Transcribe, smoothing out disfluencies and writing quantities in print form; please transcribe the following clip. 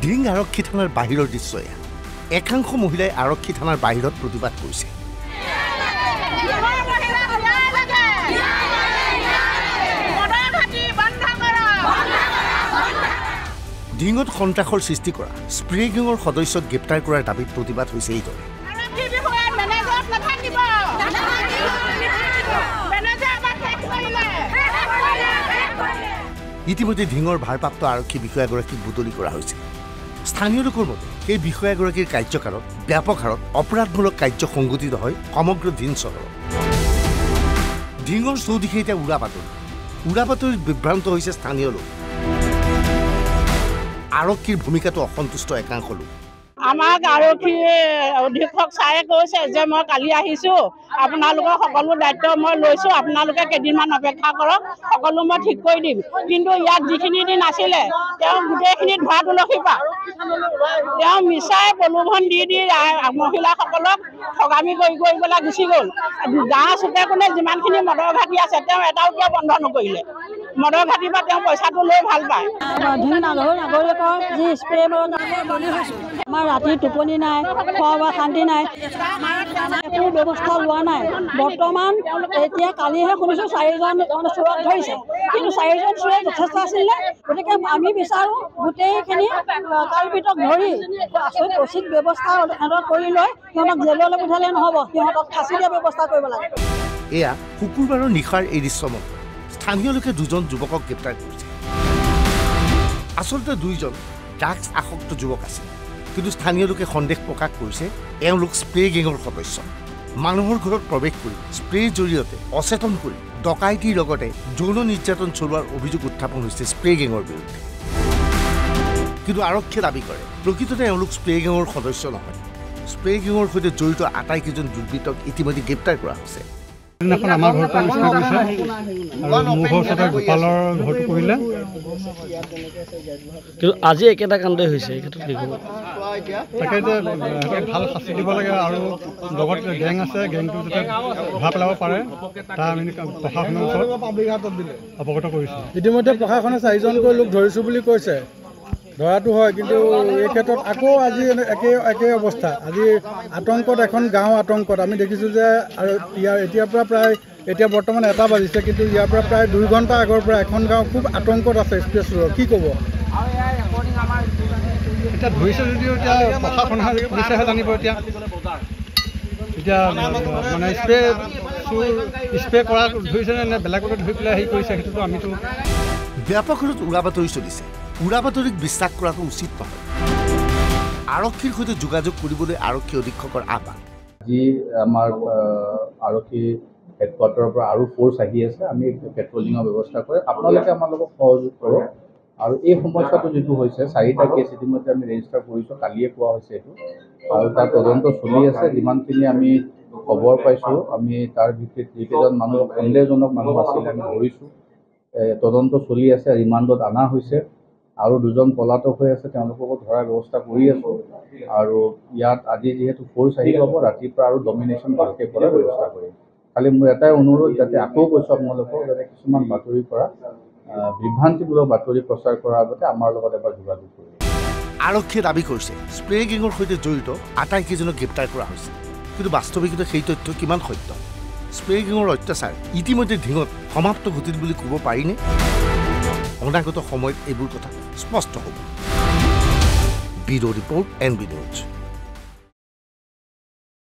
ঢিং আৰক্ষী থানাৰ বাহিৰৰ দৃশ্য এয়া একাংশ মহিলাই আৰক্ষী থানাৰ বাহিৰত প্ৰতিবাদ কৰিছে ঢিঙত সন্ত্ৰাসৰ সৃষ্টি কৰা স্প্ৰে গেঙৰ সদস্যক গ্ৰেপ্তাৰ কৰাৰ দাবীত প্ৰতিবাদ হৈছে এইদৰে ইতিমধ্যে ঢিঙৰ ভাৰপ্ৰাপ্ত আৰক্ষী বিষয়াগৰাকীক বুটলি কৰা হৈছে স্থানীয় লোকৰ মতে এই বিষয়াগৰাকীৰ কাৰ্যকালত ব্যাপক হাৰত অপৰাধমূলক কাৰ্য সংঘটিত হয় সমগ্ৰ ঢিং চহৰত ঢিঙৰ চৌদিশে এতিয়া উৰা বাতৰিত বিভ্ৰান্ত হৈছে স্থানীয় লোক আৰক্ষীৰ ভূমিকাটো অসন্তুষ্ট একাংশ লোক আমাক আৰক্ষী অধীক্ষক ছাৰে কৈছে যে মই কালি আহিছোঁ আপোনালোকৰ সকলো দায়িত্ব মই লৈছোঁ আপোনালোকে কেইদিনমান অপেক্ষা কৰক সকলো মই ঠিক কৰি দিম কিন্তু ইয়াত যিখিনি দিন আছিলে তেওঁ গোটেইখিনি ধোৱা তুলসী পাত তেওঁ মিছাই প্ৰলোভন দি মহিলাসকলক ঠগামি কৰি পেলাই গুচি গ'ল গাঁৱৰ চুকে কোণে যিমানখিনি মদৰ ঘাটি আছে তেওঁ এটাও কিয় বন্ধ নকৰিলে মদৰ ঘাটিৰ পৰা তেওঁ পইচাটো লৈ ভাল পায় নাগৰিকৰ যি স্প্ৰে আমাৰ ৰাতি টোপনি নাই খোৱা বোৱা শান্তি নাই একো ব্যৱস্থা লোৱা নাই বৰ্তমান এতিয়া কালিহে শুনিছোঁ 4জন চোৰক ধৰিছে কিন্তু 4জন চোৰে যথেষ্ট আছিলে গতিকে আমি বিচাৰোঁ গোটেইখিনি কালপিতক ধৰি উচিত ব্যৱস্থা কৰি লৈ সিহঁতক জেললৈ পঠালে নহ'ব সিহঁতক ফাঁচি দিয়া ব্যৱস্থা কৰিব লাগে এয়া শুকুৰবাৰৰ নিশাৰ এই দৃশ্যমত স্থানীয় লোকে 2জন যুৱকক গ্ৰেপ্তাৰ কৰিছে আচলতে 2জন ড্ৰাগছ আসক্ত যুৱক আছিল কিন্তু স্থানীয় লোকে সন্দেহ প্ৰকাশ কৰিছে এওঁলোক স্প্ৰে গেঙৰ সদস্য মানুহৰ ঘৰত প্ৰৱেশ কৰি স্প্ৰেৰ জৰিয়তে অচেতন কৰি ডকাইতিৰ লগতে যৌন নিৰ্যাতন চলোৱাৰ অভিযোগ উত্থাপন হৈছে স্প্ৰে গেঙৰ বিৰুদ্ধে কিন্তু আৰক্ষীয়ে দাবী কৰে প্ৰকৃততে এওঁলোক স্প্ৰে গেঙৰ সদস্য নহয় স্প্ৰে গেঙৰ সৈতে জড়িত আটাইকেইজন দুৰ্বৃত্তক ইতিমধ্যে গ্ৰেপ্তাৰ কৰা হৈছে এখন আমাৰ ঘৰটো নিশ্চয় কৰিছে আৰু মোৰ ঘৰ ওচৰতে গোপালৰ ঘৰটো কৰিলে কিন্তু আজি একেটা কাণ্ডই হৈছে এই ক্ষেত্ৰত কি ক'ব তাকে যে ভাল শাস্তি দিব লাগে আৰু লগত গেং আছে গেংটো যাতে ধৰা পেলাব পাৰে তাৰ আমি প্ৰশাসনৰ ওচৰত অৱগত কৰিছোঁ ইতিমধ্যে প্ৰশাসনে 4জনকৈ লোক ধৰিছোঁ বুলি কৈছে ধৰাটো হয় কিন্তু এই ক্ষেত্ৰত আকৌ আজি একে অৱস্থা আজি আতংকত এখন গাঁও আতংকত আমি দেখিছোঁ যে আৰু এতিয়াৰ পৰা প্ৰায় এতিয়া বৰ্তমান 1টা বাজিছে কিন্তু ইয়াৰ পৰা প্ৰায় 2 ঘণ্টা আগৰ পৰা এখন গাঁও খুব আতংকত আছে স্প্ৰে চোৰৰ কি ক'ব এতিয়া ধৰিছে যদিও এতিয়া প্ৰশাসনে পুলিচেহে জানিব এতিয়া মানে স্প্ৰে কৰা ধৰিছে নে বেলেগতে ধৰি পেলাই হেৰি কৰিছে সেইটোতো আমিতো ব্যাপক হাৰত উৰা বাতৰি চলিছে উৰা বাতৰিক বিশ্বাস কৰাটো উচিত নহয় আৰক্ষীৰ সৈতে যোগাযোগ কৰিবলৈ আৰক্ষী অধীক্ষকৰ আহ্বান যি আমাৰ আৰক্ষী হেডকোৱাৰ্টাৰৰ পৰা আৰু ফ'ৰ্চ আহি আছে আমি পেট্ৰলিঙৰ ব্যৱস্থা কৰি আপোনালোকে আমাৰ লগত সহযোগ কৰক আৰু এই সমস্যাটো যিটো হৈছে 4টা কেছ ইতিমধ্যে আমি ৰেজিষ্টাৰ কৰিছোঁ কালিয়ে পোৱা হৈছে এইটো আৰু তাৰ তদন্ত চলি আছে যিমানখিনি আমি খবৰ পাইছোঁ আমি তাৰ ভিত্তিত যিকেইজন মানুহ সন্দেহজনক মানুহ আছিলে আমি ধৰিছোঁ তদন্ত চলি আছে ৰিমাণ্ডত অনা হৈছে আৰু 2জন পলাতক হৈ আছে তেওঁলোককো ধৰাৰ ব্যৱস্থা কৰি আছোঁ আৰু ইয়াত আজি যিহেতু ফ'ৰ্চ আহি পাব ৰাতিপুৱা আৰু ডমিনেশ্যন ভালকৈ কৰাৰ ব্যৱস্থা কৰিম খালি মোৰ এটাই অনুৰোধ যাতে আকৌ কৈছোঁ আপোনালোকক যাতে কিছুমান বাতৰিৰ পৰা বিভ্ৰান্তিমূলক বাতৰি প্ৰচাৰ কৰাৰ আগতে আমাৰ লগত এবাৰ যোগাযোগ কৰিব আৰক্ষীয়ে দাবী কৰিছে স্প্ৰে গেঙৰ সৈতে জড়িত আটাইকেইজনক গ্ৰেপ্তাৰ কৰা হৈছে কিন্তু বাস্তৱিকতে সেই তথ্য কিমান সত্য স্প্ৰে গেঙৰ অত্যাচাৰ ইতিমধ্যে ঢিঙত সমাপ্ত ঘটিল বুলি ক'ব পাৰিনে অনাগত সময়ত এইবোৰ কথা স্পষ্ট হ'ব ব্যুৰ ৰিপৰ্ট NB নিউজ